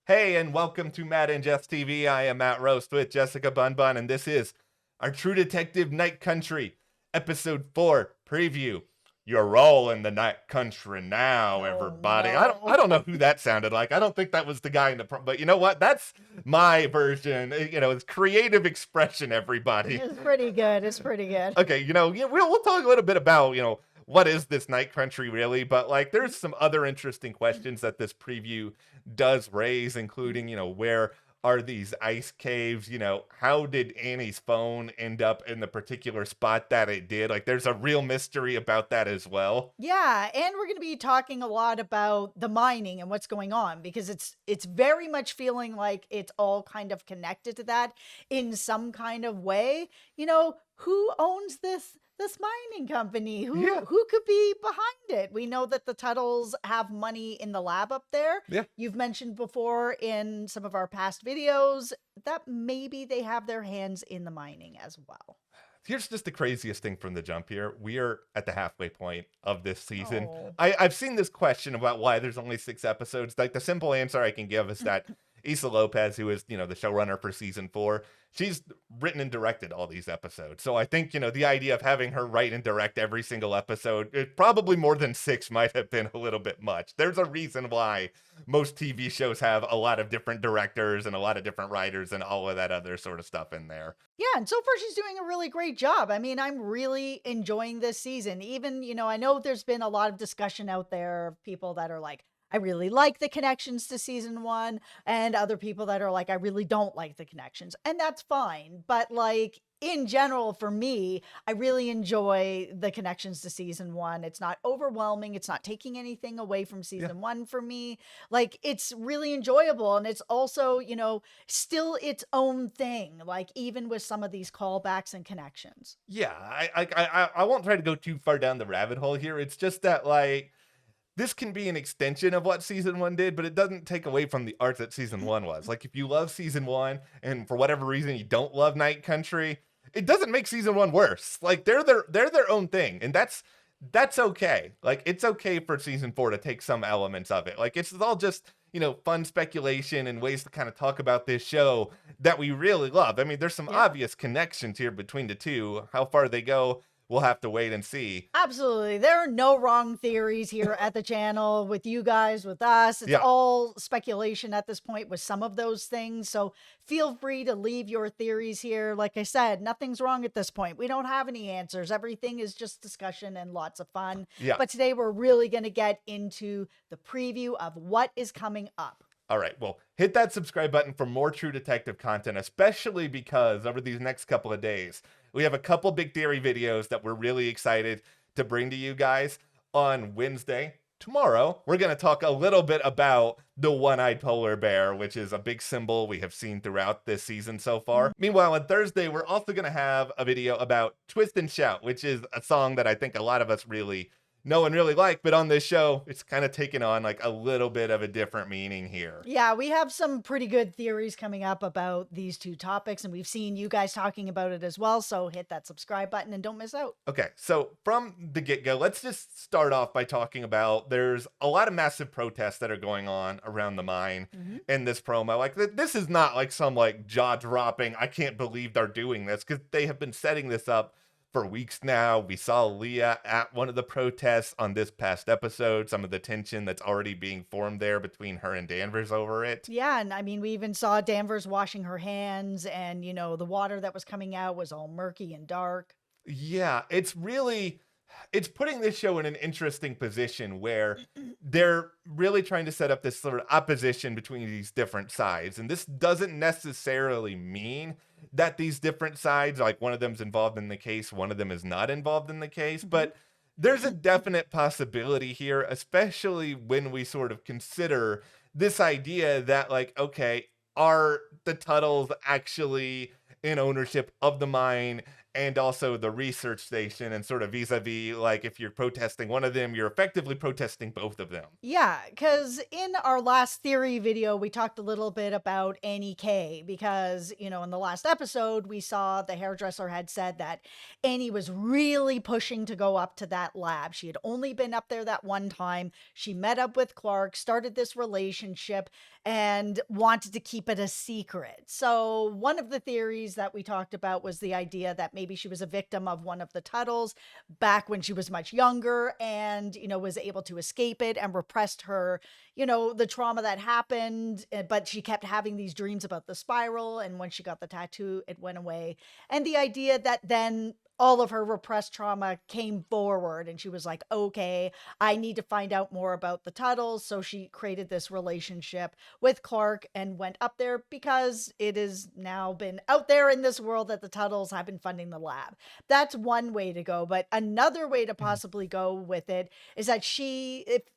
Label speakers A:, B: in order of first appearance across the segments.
A: Hey, and welcome to Matt and Jess TV. I am Matt Roast with Jessica Bunbun, and this is our True Detective Night Country, Episode 4 preview. You're all in the night country now,
B: Oh
A: everybody. I
B: no.
A: don't know who that sounded like. I don't think that was the guy in the but you know what? That's my version. It's creative expression, everybody.
B: It's pretty good. It's pretty good.
A: Okay, yeah, we'll talk a little bit about, what is this night country really, but like there's some other interesting questions that this preview does raise, including, where are these ice caves? How did Annie's phone end up in the particular spot that it did? Like there's a real mystery about that as well.
B: Yeah, and we're going to be talking a lot about the mining and what's going on because it's very much feeling like it's all kind of connected to that in some kind of way. Who owns this mining company? Who
A: Yeah.
B: who could be behind it? We know that the Tuttles have money in the lab up there.
A: Yeah.
B: You've mentioned before in some of our past videos that maybe they have their hands in the mining as well.
A: Here's just the craziest thing from the jump here. We are at the halfway point of this season.
B: Oh.
A: I've seen this question about why there's only 6 episodes. Like the simple answer I can give is that Issa Lopez, who is, the showrunner for season 4, she's written and directed all these episodes. So I think, the idea of having her write and direct every single episode, probably more than 6 might have been a little bit much. There's a reason why most TV shows have a lot of different directors and a lot of different writers and all of that other sort of stuff in there.
B: Yeah, and so far she's doing a really great job. I mean, I'm really enjoying this season. Even, I know there's been a lot of discussion out there of people that are like, I really like the connections to season 1, and other people that are like, I really don't like the connections. And that's fine. But like in general, for me, I really enjoy the connections to season 1. It's not overwhelming. It's not taking anything away from season 1 for me. Like it's really enjoyable. And it's also, still its own thing, like even with some of these callbacks and connections.
A: Yeah, I won't try to go too far down the rabbit hole here. It's just that like this can be an extension of what season 1 did, but it doesn't take away from the art that season 1 was. Like if you love season 1 and for whatever reason you don't love Night Country, it doesn't make season 1 worse. Like they're their own thing, and that's okay. Like it's okay for season 4 to take some elements of it. Like it's all just, fun speculation and ways to kind of talk about this show that we really love. I mean, there's some
B: Yeah.
A: obvious connections here between the two. How far they go, we'll have to wait and see.
B: Absolutely. There are no wrong theories here at the channel with you guys, with us. It's
A: Yeah.
B: all speculation at this point with some of those things. So feel free to leave your theories here. Like I said, nothing's wrong at this point. We don't have any answers. Everything is just discussion and lots of fun.
A: Yeah.
B: But today we're really going to get into the preview of what is coming up.
A: All right, well, hit that subscribe button for more True Detective content, especially because over these next couple of days, we have a couple big theory videos that we're really excited to bring to you guys. On Wednesday, tomorrow, we're going to talk a little bit about the one-eyed polar bear, which is a big symbol we have seen throughout this season so far. Meanwhile, on Thursday, we're also going to have a video about Twist and Shout, which is a song that I think a lot of us really know and really like, but on this show, it's kind of taken on like a little bit of a different meaning here.
B: Yeah, we have some pretty good theories coming up about these two topics, and we've seen you guys talking about it as well. So hit that subscribe button and don't miss out.
A: Okay, so from the get-go, let's just start off by talking about there's a lot of massive protests that are going on around the mine in this promo. Like this is not like some like jaw-dropping, I can't believe they're doing this, because they have been setting this up for weeks now. We saw Leah at one of the protests on this past episode, some of the tension that's already being formed there between her and Danvers over it.
B: Yeah, and I mean, we even saw Danvers washing her hands, and the water that was coming out was all murky and dark.
A: Yeah, it's putting this show in an interesting position where they're really trying to set up this sort of opposition between these different sides. And this doesn't necessarily mean that these different sides, like one of them's involved in the case, one of them is not involved in the case, but there's a definite possibility here, especially when we sort of consider this idea that, like, okay, are the Tuttles actually in ownership of the mine and also the research station, and sort of vis-a-vis, like, if you're protesting one of them, you're effectively protesting both of them.
B: Yeah, because in our last theory video, we talked a little bit about Annie K. Because, in the last episode, we saw the hairdresser had said that Annie was really pushing to go up to that lab. She had only been up there that one time. She met up with Clark, started this relationship, and wanted to keep it a secret. So, one of the theories that we talked about was the idea that maybe she was a victim of one of the Tuttles back when she was much younger and, was able to escape it and repressed her, the trauma that happened. But she kept having these dreams about the spiral. And when she got the tattoo, it went away. And the idea that then all of her repressed trauma came forward and she was like, okay, I need to find out more about the Tuttles. So she created this relationship with Clark and went up there because it has now been out there in this world that the Tuttles have been funding the lab. That's one way to go. But another way to
A: Mhm.
B: possibly go with it is that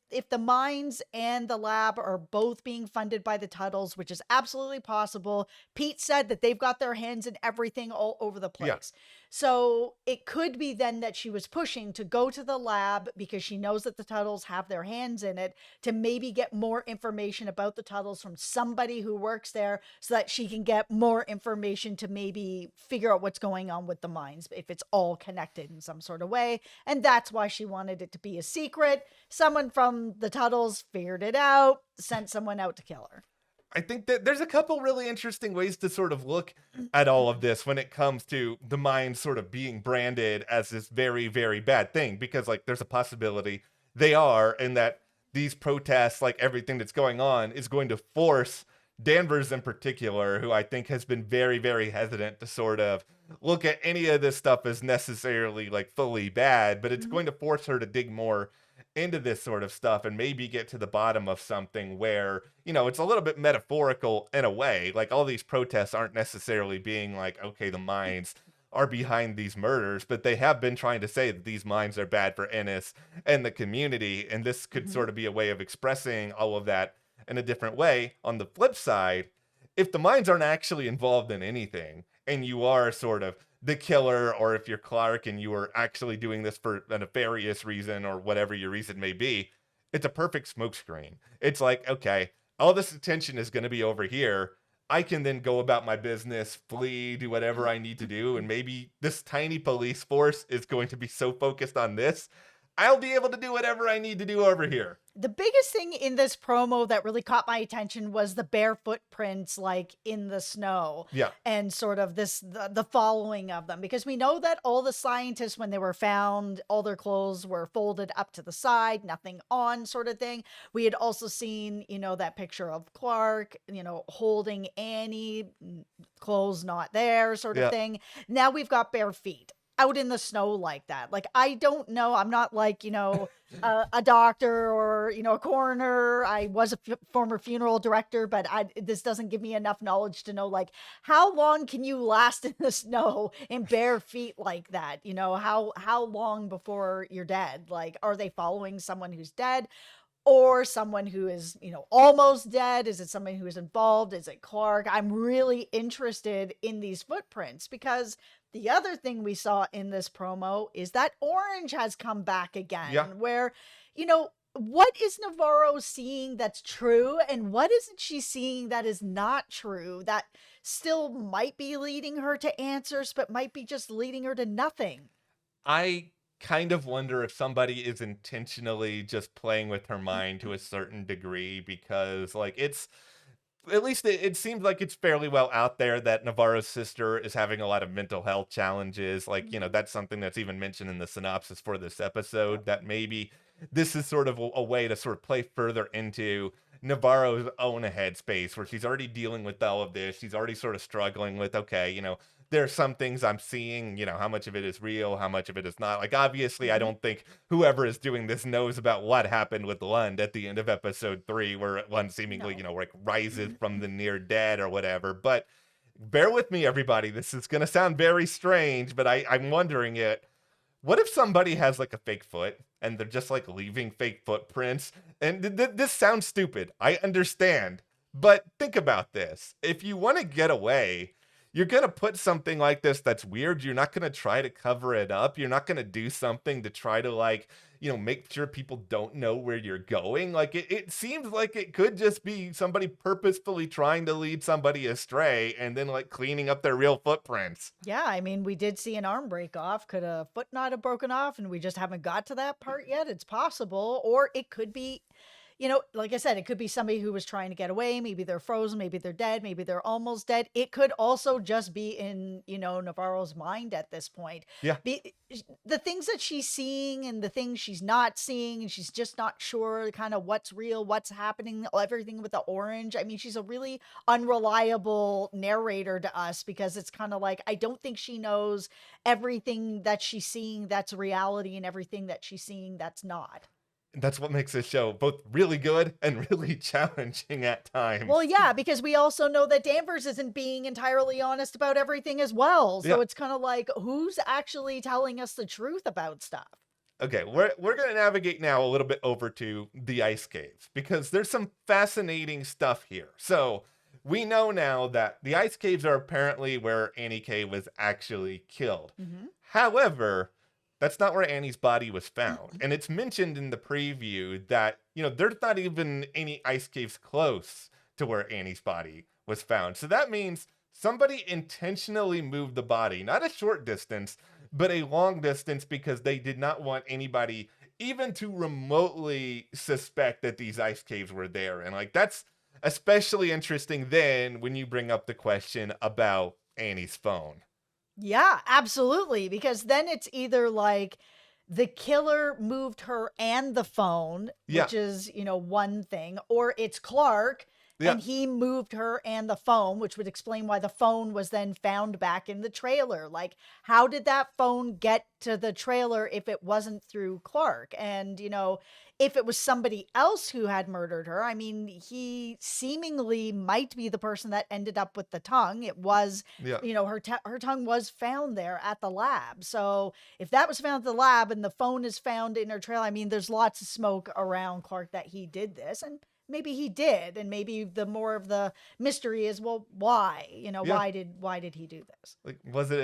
B: if the mines and the lab are both being funded by the Tuttles, which is absolutely possible, Pete said that they've got their hands in everything all over the
A: Yeah.
B: place. So it could be then that she was pushing to go to the lab because she knows that the Tuttles have their hands in it to maybe get more information about the Tuttles from somebody who works there so that she can get more information to maybe figure out what's going on with the mines, if it's all connected in some sort of way. And that's why she wanted it to be a secret. Someone from the Tuttles figured it out, sent someone out to kill her.
A: I think that there's a couple really interesting ways to sort of look at all of this when it comes to the mind sort of being branded as this very, very bad thing. Because, like, there's a possibility they are, and that these protests, like everything that's going on, is going to force Danvers in particular, who I think has been very, very hesitant to sort of look at any of this stuff as necessarily like fully bad, but it's
B: Mhm.
A: going to force her to dig more into this sort of stuff and maybe get to the bottom of something where, it's a little bit metaphorical in a way. Like all these protests aren't necessarily being like, okay, the mines are behind these murders, but they have been trying to say that these mines are bad for Ennis and the community. And this could
B: Mhm.
A: sort of be a way of expressing all of that in a different way. On the flip side, if the mines aren't actually involved in anything and you are sort of the killer, or if you're Clark and you are actually doing this for a nefarious reason or whatever your reason may be, it's a perfect smokescreen. It's like, okay, all this attention is going to be over here. I can then go about my business, flee, do whatever I need to do. And maybe this tiny police force is going to be so focused on this, I'll be able to do whatever I need to do over here.
B: The biggest thing in this promo that really caught my attention was the bare footprints like in the snow
A: Yeah.
B: and sort of the following of them, because we know that all the scientists, when they were found, all their clothes were folded up to the side, nothing on, sort of thing. We had also seen, that picture of Clark, holding Annie, clothes not there, sort of
A: Yeah.
B: thing. Now we've got bare feet out in the snow like that. Like, I don't know, I'm not like, a doctor or, a coroner. I was a former funeral director, but this doesn't give me enough knowledge to know, like, how long can you last in the snow in bare feet like that? How long before you're dead? Like, are they following someone who's dead? Or someone who is, almost dead? Is it someone who is involved? Is it Clark? I'm really interested in these footprints because the other thing we saw in this promo is that Orange has come back
A: Yeah.
B: again, where, what is Navarro seeing that's true and what isn't she seeing that is not true, that still might be leading her to answers but might be just leading her to nothing?
A: I kind of wonder if somebody is intentionally just playing with her mind to a certain degree because, like, it's at least it seems like it's fairly well out there that Navarro's sister is having a lot of mental health challenges. Like,
B: Mhm.
A: that's something that's even mentioned in the synopsis for this episode, that maybe this is sort of a way to sort of play further into Navarro's own headspace where she's already dealing with all of this. She's already sort of struggling with, okay, there are some things I'm seeing, how much of it is real, how much of it is not. Like, obviously, I
B: Mhm.
A: don't think whoever is doing this knows about what happened with Lund at the end of episode 3, where Lund seemingly,
B: No.
A: like rises from the near dead or whatever. But bear with me, everybody. This is going to sound very strange, but I'm wondering it. What if somebody has like a fake foot and they're just like leaving fake footprints? And this sounds stupid. I understand. But think about this. If you want to get away, you're going to put something like this that's weird. You're not going to try to cover it up. You're not going to do something to try to, like, make sure people don't know where you're going. Like, it seems like it could just be somebody purposefully trying to lead somebody astray and then like cleaning up their real footprints.
B: Yeah, I mean, we did see an arm break off. Could a foot not have broken off and we just haven't got to that part yet? It's possible. Or it could be, like I said, it could be somebody who was trying to get away. Maybe they're frozen. Maybe they're dead. Maybe they're almost dead. It could also just be in, Navarro's mind at this point.
A: Yeah.
B: The things that she's seeing and the things she's not seeing, and she's just not sure kind of what's real, what's happening, everything with the orange. I mean, she's a really unreliable narrator to us because it's kind of like, I don't think she knows everything that she's seeing that's reality and everything that she's seeing that's not.
A: That's what makes this show both really good and really challenging at times.
B: Well, yeah, because we also know that Danvers isn't being entirely honest about everything as well. So
A: Yeah.
B: it's kind of like, who's actually telling us the truth about stuff?
A: Okay, we're going to navigate now a little bit over to the ice caves because there's some fascinating stuff here. So we know now that the ice caves are apparently where Annie K was actually killed. However, that's not where Annie's body was found. And it's mentioned in the preview that, there's not even any ice caves close to where Annie's body was found. So that means somebody intentionally moved the body, not a short distance, but a long distance because they did not want anybody even to remotely suspect that these ice caves were there. And that's especially interesting then when you bring up the question about Annie's phone.
B: Yeah, absolutely. Because then it's either like the killer moved her and the phone,
A: Yeah.
B: which is, one thing, or it's Clark and he moved her and the phone, which would explain why the phone was then found back in the trailer. Like, how did that phone get to the trailer if it wasn't through Clark? And, if it was somebody else who had murdered her, I mean, he seemingly might be the person that ended up with the tongue. It was, her tongue was found there at the lab. So if that was found at the lab and the phone is found in her trailer, I mean, there's lots of smoke around Clark that he did this. And maybe he did, and maybe the more of the mystery is, well, why? Why did he do this?
A: Like,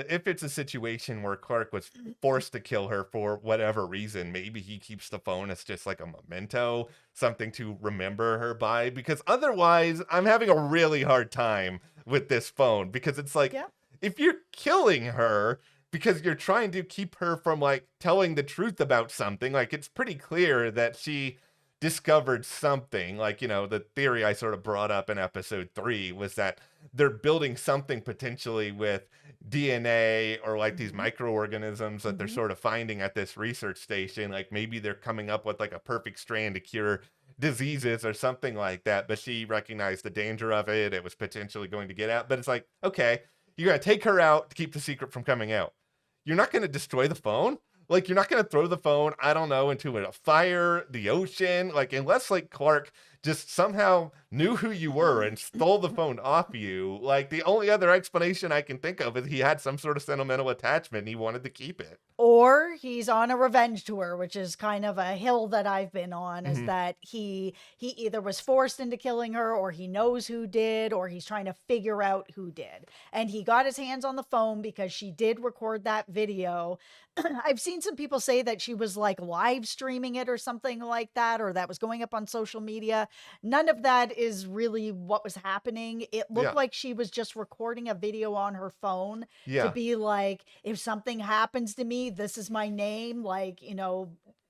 A: if it's a situation where Clark was forced to kill her for whatever reason, maybe he keeps the phone as just like a memento, something to remember her by, because otherwise I'm having a really hard time with this phone because it's like, if you're killing her because you're trying to keep her from telling the truth about something, it's pretty clear that she discovered something. The theory I sort of brought up in episode 3 was that they're building something potentially with DNA or these microorganisms that they're sort of finding at this research station. Maybe they're coming up with a perfect strand to cure diseases or something like that, but she recognized the danger of it. It was potentially going to get out, but it's okay, you're going to take her out to keep the secret from coming out. You're not going to destroy the phone. You're not going to throw the phone, I don't know, into a fire, the ocean, unless Clark just somehow knew who you were and stole the phone off you. The only other explanation I can think of is he had some sort of sentimental attachment and he wanted to keep it.
B: Or he's on a revenge tour, which is kind of a hill that I've been on, is that he either was forced into killing her, or he knows who did, or he's trying to figure out who did. And he got his hands on the phone because she did record that video. I've seen some people say that she was live streaming it or something like that, or that was going up on social media. None of that is really what was happening. It looked like she was just recording a video on her phone to be like, if something happens to me, this is my name.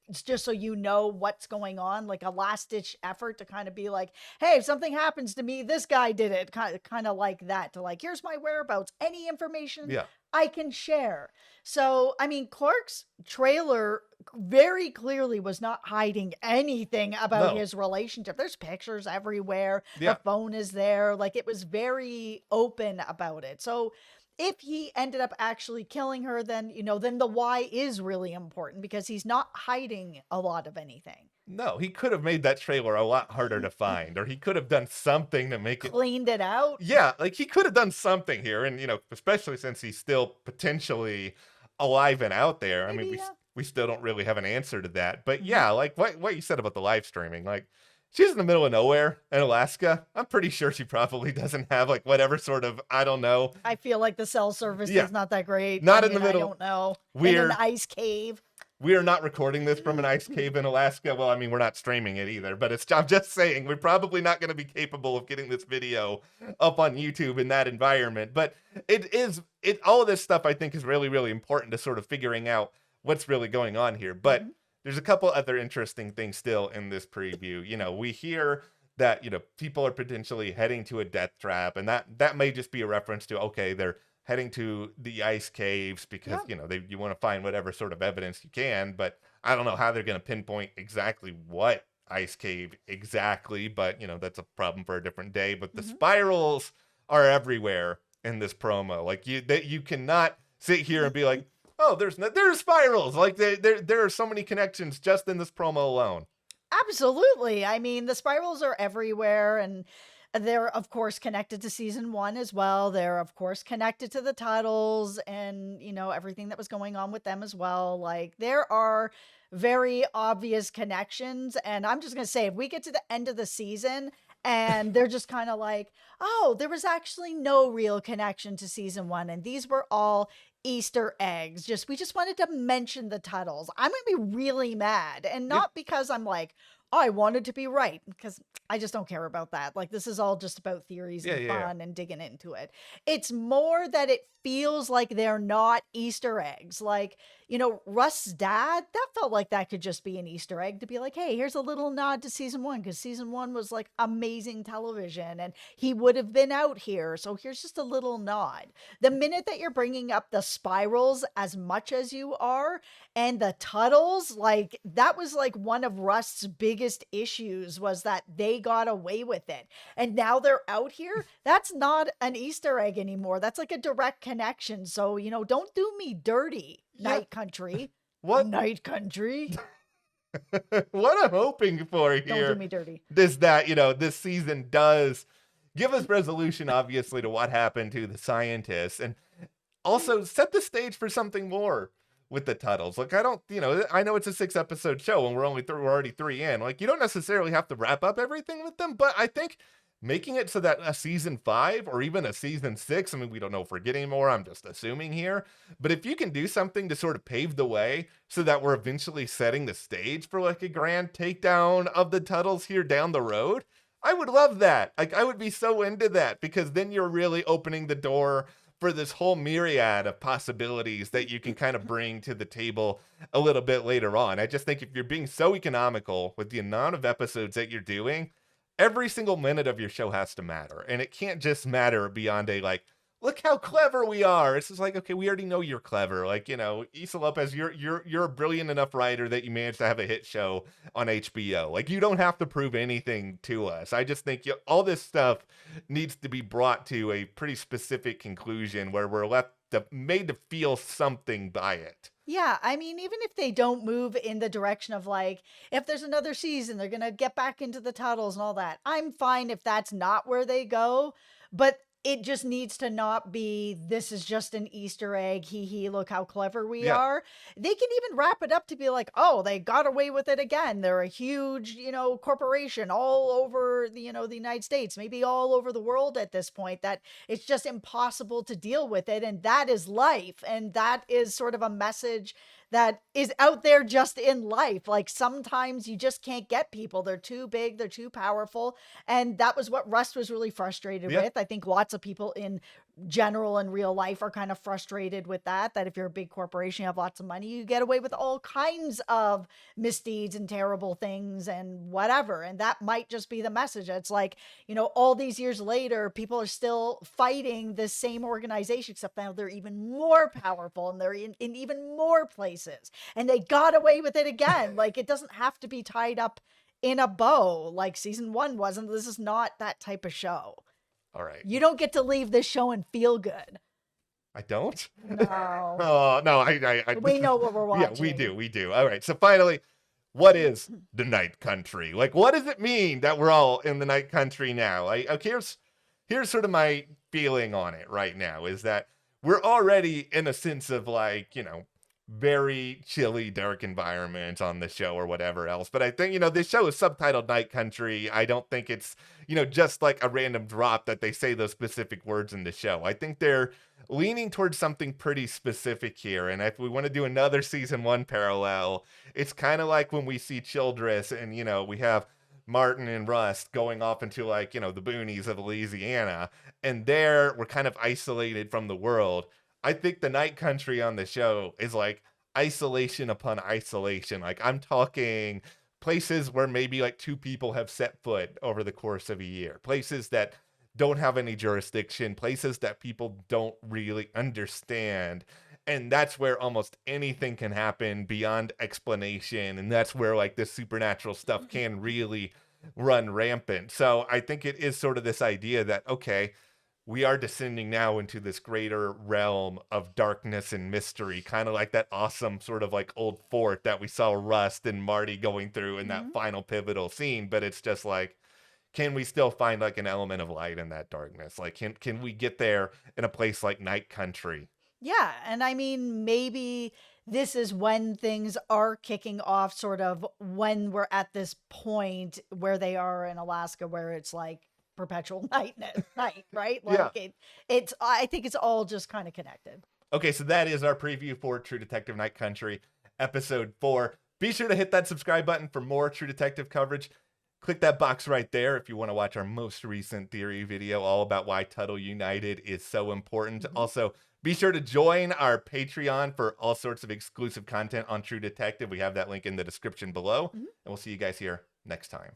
B: It's just so you know what's going on, a last ditch effort to kind of be like, hey, if something happens to me, this guy did it. Kind of like that, to here's my whereabouts, any information I can share. So, I mean, Clark's trailer very clearly was not hiding anything about his relationship. There's pictures everywhere. The phone is there. It was very open about it. So if he ended up actually killing her, then, then the why is really important because he's not hiding a lot of anything.
A: No, he could have made that trailer a lot harder to find, or he could have done something to make
B: cleaned it out.
A: Yeah, he could have done something here. And, especially since he's still potentially alive and out there. Maybe, I mean, we still don't really have an answer to that. But yeah, what you said about the live streaming, she's in the middle of nowhere in Alaska. I'm pretty sure she probably doesn't have whatever sort of, I don't know.
B: I feel like the cell service is not that great.
A: Not in the middle.
B: I don't know.
A: We're
B: in an ice cave.
A: We are not recording this from an ice cave in Alaska. Well, I mean, we're not streaming it either, but I'm just saying we're probably not going to be capable of getting this video up on YouTube in that environment. But all of this stuff I think is really, really important to sort of figuring out what's really going on here. But there's a couple other interesting things still in this preview. We hear that, people are potentially heading to a death trap, and that may just be a reference to, okay, they're heading to the ice caves because,
B: Yeah.
A: you want to find whatever sort of evidence you can, but I don't know how they're going to pinpoint exactly what ice cave exactly, but, that's a problem for a different day. But the
B: Hmm.
A: spirals are everywhere in this promo. Like, you cannot sit here and be like, oh, there's spirals. Like, there are so many connections just in this promo alone.
B: Absolutely. I mean, the spirals are everywhere, and they're, of course, connected to season one as well. They're, of course, connected to the titles and, everything that was going on with them as well. Like, there are very obvious connections. And I'm just going to say, if we get to the end of the season and they're just kind of like, oh, there was actually no real connection to season one, and these were all Easter eggs. We just wanted to mention the titles. I'm gonna be really mad. And
A: Yeah,
B: not because I'm like, oh, I wanted to be right, because I just don't care about that. Like, this is all just about theories
A: yeah,
B: and
A: yeah, yeah.
B: fun and digging into it. It's more that it feels like they're not Easter eggs. Like, Russ's dad, that felt like that could just be an Easter egg to be like, hey, here's a little nod to season one, because season one was like amazing television and he would have been out here. So here's just a little nod. The minute that you're bringing up the spirals as much as you are and the tunnels, like, that was like one of Rust's biggest issues, was that they got away with it. And now they're out here. That's not an Easter egg anymore. That's like a direct connection. So, don't do me dirty,
A: Yeah.
B: Night Country.
A: What
B: Night Country.
A: what I'm hoping for
B: Don't do
A: here
B: me dirty.
A: is that, this season does give us resolution, obviously, to what happened to the scientists, and also set the stage for something more with the Tuttles. Like, I know it's a 6 episode show and we're already 3 in. Like, you don't necessarily have to wrap up everything with them, but I think making it so that a season 5 or even a season 6, I mean, we don't know if we're getting more, I'm just assuming here, but if you can do something to sort of pave the way so that we're eventually setting the stage for like a grand takedown of the Tuttles here down the road, I would love that. Like, I would be so into that, because then you're really opening the door for this whole myriad of possibilities that you can kind of bring to the table a little bit later on. I just think if you're being so economical with the amount of episodes that you're doing, every single minute of your show has to matter. And it can't just matter beyond a, like, look how clever we are. It's just like, okay, we already know you're clever. Like, Issa Lopez, you're a brilliant enough writer that you managed to have a hit show on HBO. Like, you don't have to prove anything to us. I just think all this stuff needs to be brought to a pretty specific conclusion where we're made to feel something by it.
B: Yeah, I mean, even if they don't move in the direction of like, if there's another season, they're gonna get back into the titles and all that. I'm fine if that's not where they go, but it just needs to not be, this is just an Easter egg, hee hee, look how clever we
A: Yeah.
B: are. They can even wrap it up to be like, oh, they got away with it again. They're a huge, corporation all over the United States, maybe all over the world at this point, that it's just impossible to deal with it. And that is life. And that is sort of a message that is out there just in life. Like, sometimes you just can't get people. They're too big, they're too powerful. And that was what Rust was really frustrated
A: Yeah.
B: with. I think lots of people in general in real life are kind of frustrated with that if you're a big corporation, you have lots of money, you get away with all kinds of misdeeds and terrible things and whatever. And that might just be the message. It's like, all these years later, people are still fighting this same organization, except now they're even more powerful and they're in even more places. And they got away with it again. Like, it doesn't have to be tied up in a bow like season one wasn't. This is not that type of show.
A: All right.
B: You don't get to leave this show and feel good.
A: I don't?
B: No.
A: Oh, no, I
B: We know what we're
A: yeah,
B: watching.
A: we do. All right. So finally, what is the Night Country? Like, what does it mean that we're all in the Night Country now? Okay, here's sort of my feeling on it right now, is that we're already in a sense of, like, very chilly, dark environment on the show or whatever else. But I think, this show is subtitled Night Country. I don't think it's, just like a random drop that they say those specific words in the show. I think they're leaning towards something pretty specific here. And if we want to do another season 1 parallel, it's kind of like when we see Childress and, we have Martin and Rust going off into, like, the boonies of Louisiana. And there we're kind of isolated from the world. I think the Night Country on the show is like isolation upon isolation. Like I'm talking places where maybe like two people have set foot over the course of a year, places that don't have any jurisdiction, places that people don't really understand. And that's where almost anything can happen beyond explanation. And that's where like this supernatural stuff can really run rampant. So I think it is sort of this idea that, okay, we are descending now into this greater realm of darkness and mystery, kind of like that awesome sort of like old fort that we saw Rust and Marty going through in that
B: Mhm.
A: final pivotal scene. But it's just like, can we still find like an element of light in that darkness? Like, can we get there in a place like Night Country?
B: Yeah, and I mean, maybe this is when things are kicking off, sort of when we're at this point where they are in Alaska, where it's like perpetual night, right?
A: Yeah.
B: Like it's. I think it's all just kind of connected.
A: Okay, so that is our preview for True Detective Night Country, episode 4. Be sure to hit that subscribe button for more True Detective coverage. Click that box right there if you want to watch our most recent theory video all about why Tuttle United is so important.
B: Mhm.
A: Also, be sure to join our Patreon for all sorts of exclusive content on True Detective. We have that link in the description below,
B: Mhm.
A: and we'll see you guys here next time.